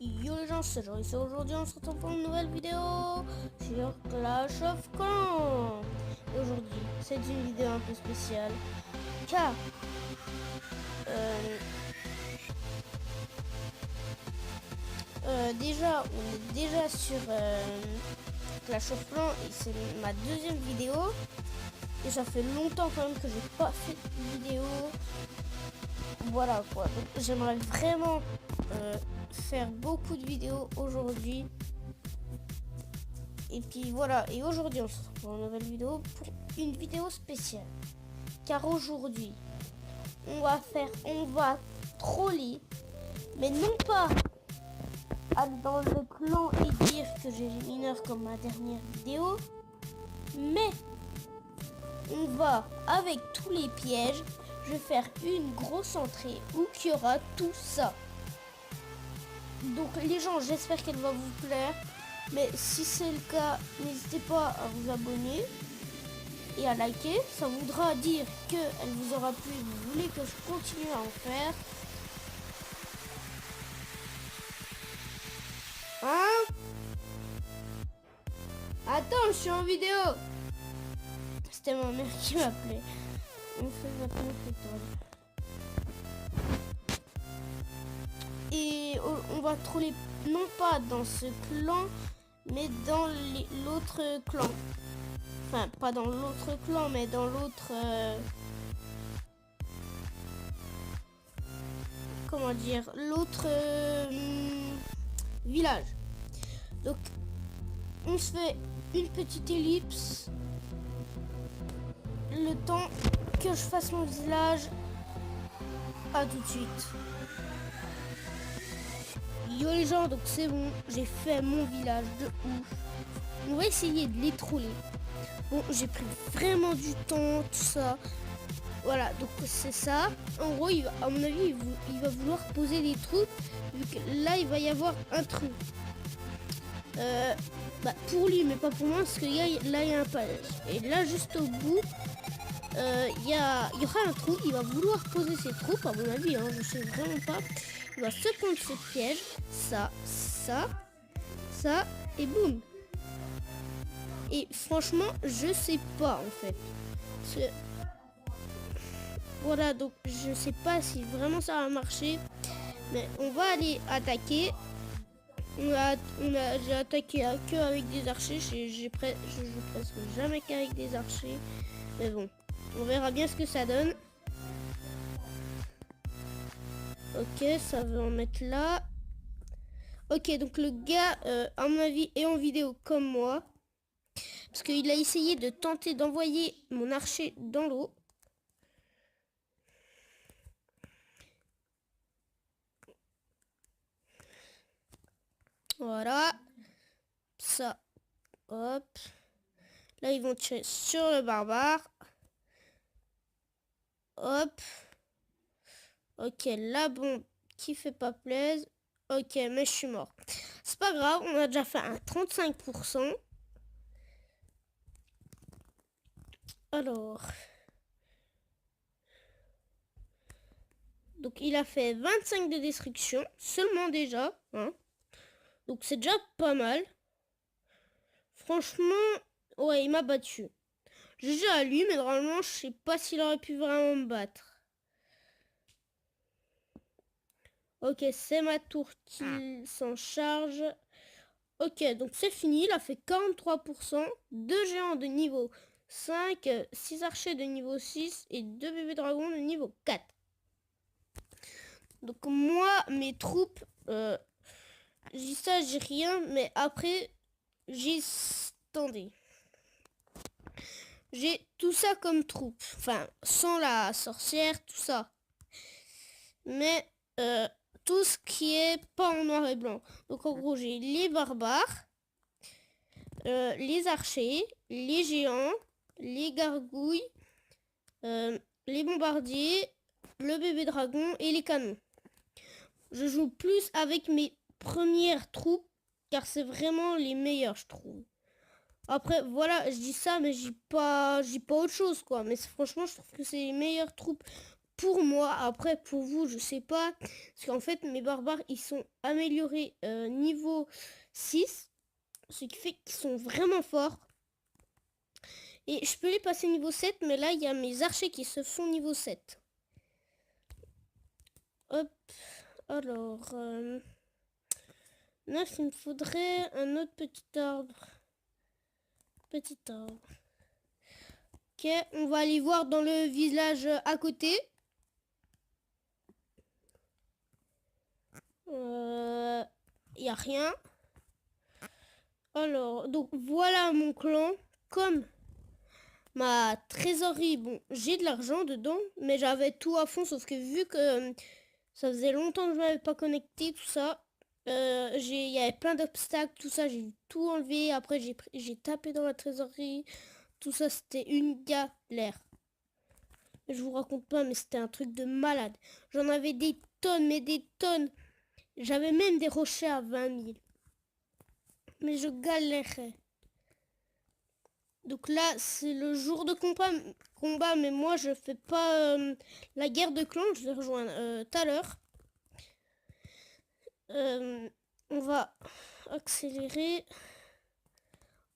Yo les gens, c'est Joris et aujourd'hui on se retrouve pour une nouvelle vidéo sur Clash of Clans. Aujourd'hui, c'est une vidéo un peu spéciale car déjà on est déjà sur Clash of Clans et c'est ma deuxième vidéo et ça fait longtemps quand même que j'ai pas fait de vidéo. Voilà quoi, donc j'aimerais vraiment faire beaucoup de vidéos aujourd'hui. Et puis voilà, et aujourd'hui on se retrouve pour une nouvelle vidéo, pour une vidéo spéciale. Car aujourd'hui, on va troller, mais non pas aller dans le clan et dire que j'ai les mineurs comme ma dernière vidéo, mais on va, avec tous les pièges, je vais faire une grosse entrée où il y aura tout ça. Donc les gens, j'espère qu'elle va vous plaire. Mais si c'est le cas, n'hésitez pas à vous abonner et à liker. Ça voudra dire qu'elle vous aura plu et vous voulez que je continue à en faire. Hein? Attends, je suis en vidéo. C'était ma mère qui m'appelait. On fait maintenant et on va troller non pas dans ce clan, mais dans l'autre clan. Enfin, pas dans l'autre clan, mais dans l'autre... comment dire? L'autre village. Donc, on se fait une petite ellipse. Le temps que je fasse mon village. À tout de suite. Yo les gens, donc c'est bon, j'ai fait mon village de ouf. On va essayer de les troller. Bon, j'ai pris vraiment du temps, tout ça. Voilà, donc c'est ça. En gros, à mon avis, il va vouloir poser des troupes. Vu que là, il va y avoir un trou. Pour lui, mais pas pour moi, parce que là, il y a un palais. Et là, juste au bout, il y aura un trou. Il va vouloir poser ses troupes, à mon avis, hein, je sais vraiment pas. Il va se prendre ce piège, ça, et boum. Et franchement, je sais pas en fait. Voilà, donc je sais pas si vraiment ça va marcher. Mais on va aller attaquer. J'ai attaqué que avec des archers. Je joue presque jamais qu'avec des archers. Mais bon, on verra bien ce que ça donne. Ok, ça va en mettre là. Ok, donc le gars, à mon avis, est en vidéo comme moi. Parce qu'il a essayé de tenter d'envoyer mon archer dans l'eau. Voilà. Ça. Hop. Là, ils vont tirer sur le barbare. Hop. Ok, la bombe qui fait pas plaisir. Ok, mais je suis mort. C'est pas grave, on a déjà fait un 35%. Alors. Donc il a fait 25 de destruction, seulement déjà. Hein. Donc c'est déjà pas mal. Franchement, ouais, il m'a battu. GG à lui, mais normalement, je sais pas s'il aurait pu vraiment me battre. Ok, c'est ma tour qui s'en charge. Ok, donc c'est fini, il a fait 43%. 2 géants de niveau 5, 6 archers de niveau 6 et 2 bébés dragons de niveau 4. Donc moi, mes troupes, j'ai ça, j'ai rien, mais après, attendez. J'ai tout ça comme troupe, enfin, sans la sorcière, tout ça. Mais tout ce qui est pas en noir et blanc. Donc en gros, j'ai les barbares, les archers, les géants, les gargouilles, les bombardiers, le bébé dragon et les canons. Je joue plus avec mes premières troupes car c'est vraiment les meilleurs, je trouve. Après, voilà, je dis ça, mais je dis pas autre chose, quoi. Mais franchement, je trouve que c'est les meilleures troupes pour moi. Après, pour vous, je sais pas. Parce qu'en fait, mes barbares, ils sont améliorés niveau 6. Ce qui fait qu'ils sont vraiment forts. Et je peux les passer niveau 7. Mais là, il y a mes archers qui se font niveau 7. Hop. Alors... là, il me faudrait un autre petit arbre. Petit arbre. Ok, on va aller voir dans le village à côté. Il n'y a rien. Alors, donc voilà mon clan. Comme ma trésorerie, bon, j'ai de l'argent dedans, mais j'avais tout à fond, sauf que vu que ça faisait longtemps que je m'avais pas connecté, tout ça, il y avait plein d'obstacles, tout ça, j'ai tout enlevé. Après, j'ai tapé dans la trésorerie. Tout ça, c'était une galère. Je vous raconte pas, mais c'était un truc de malade. J'en avais des tonnes, mais des tonnes. J'avais même des rochers à 20 000. Mais je galérais. Donc là, c'est le jour de combat, mais moi, je fais pas la guerre de clans. Je vais rejoindre tout à l'heure. On va accélérer.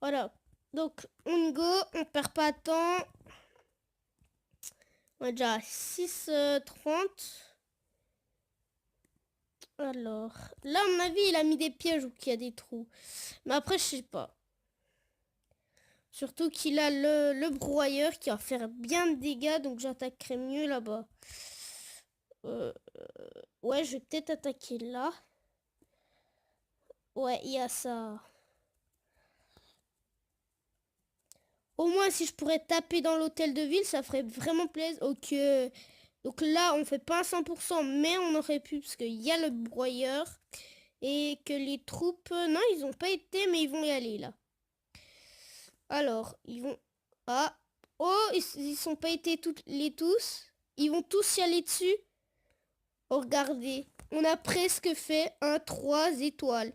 Voilà. Donc, on go. On perd pas de temps. On est déjà à 6h30. Alors, là, à mon avis, il a mis des pièges ou qu'il y a des trous. Mais après, je sais pas. Surtout qu'il a le broyeur qui va faire bien de dégâts, donc j'attaquerai mieux là-bas. Ouais, je vais peut-être attaquer là. Ouais, il y a ça. Au moins, si je pourrais taper dans l'hôtel de ville, ça ferait vraiment plaisir. Ok. Donc là, on fait pas un 100%, mais on aurait pu, parce qu'il y a le broyeur. Et que les troupes... non, ils ont pas été, mais ils vont y aller, là. Alors, ils vont... Ah. Oh, ils sont pas été tous. Ils vont tous y aller dessus. Oh, regardez. On a presque fait un 3 étoiles.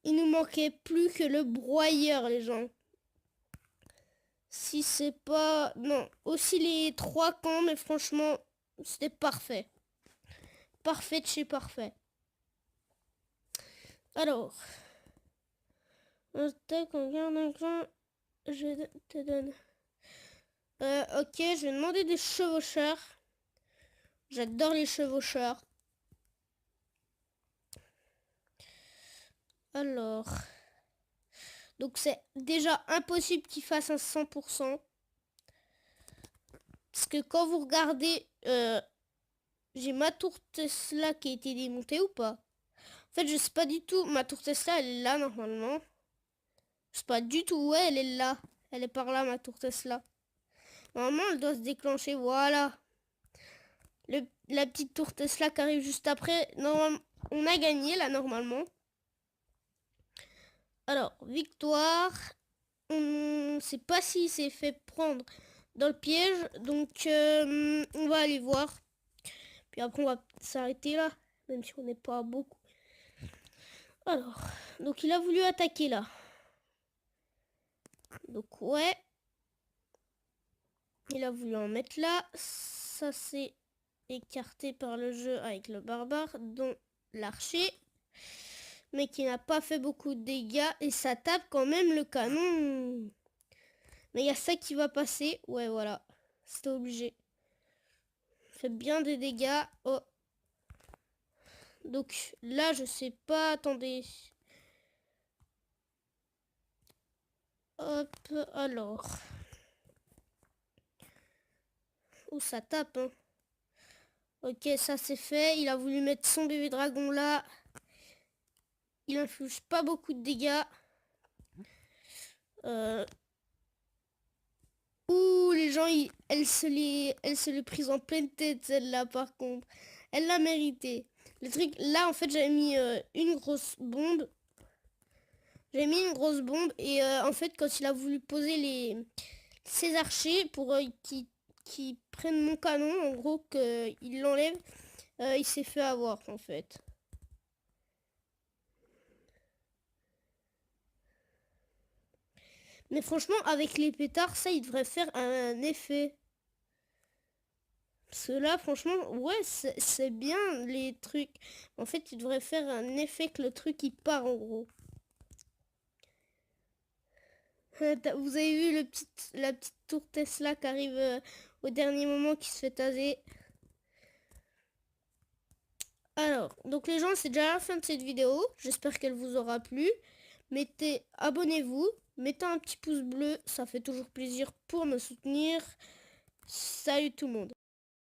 Il nous manquait plus que le broyeur, les gens. Si c'est pas... non, aussi les 3 camps, mais franchement, c'était parfait. Parfait de chez parfait. Alors... tac, on garde un camp. Je te donne... ok, je vais demander des chevaucheurs. J'adore les chevaucheurs. Alors... donc c'est déjà impossible qu'il fasse un 100%. Parce que quand vous regardez... j'ai ma tour Tesla qui a été démontée ou pas? En fait, je sais pas du tout. Ma tour Tesla, elle est là normalement. Je sais pas du tout. Ouais, elle est là. Elle est par là, ma tour Tesla. Normalement, elle doit se déclencher. Voilà. La petite tour Tesla qui arrive juste après. Normalement, on a gagné là, normalement. Alors, victoire. On sait pas s'il s'est fait prendre dans le piège. Donc, on va aller voir. Puis après, on va s'arrêter là. Même si on n'est pas beaucoup. Alors, donc il a voulu attaquer là. Donc, ouais. Il a voulu en mettre là. Ça s'est écarté par le jeu avec le barbare, dont l'archer. Mais qui n'a pas fait beaucoup de dégâts. Et ça tape quand même le canon. Mais il y a ça qui va passer. Ouais, voilà. C'était obligé. Fait bien des dégâts. Oh. Donc là, je sais pas. Attendez. Hop. Alors. Oh, ça tape, hein. Ok, ça c'est fait. Il a voulu mettre son bébé dragon là. Il inflige pas beaucoup de dégâts. Ouh, les gens, elle se l'est prise en pleine tête, celle-là, par contre. Elle l'a mérité. Le truc, là, en fait, j'avais mis une grosse bombe. J'ai mis une grosse bombe et en fait, quand il a voulu poser ses archers pour qu'ils prennent mon canon, en gros, qu'il l'enlève, il s'est fait avoir, en fait. Mais franchement, avec les pétards, ça, il devrait faire un effet. Cela, franchement, ouais, c'est bien les trucs. En fait, tu devrais faire un effet que le truc il part en gros. Vous avez vu la petite tour Tesla qui arrive au dernier moment qui se fait taser. Alors, donc les gens, c'est déjà la fin de cette vidéo. J'espère qu'elle vous aura plu. Abonnez-vous, mettez un petit pouce bleu, ça fait toujours plaisir pour me soutenir. Salut tout le monde.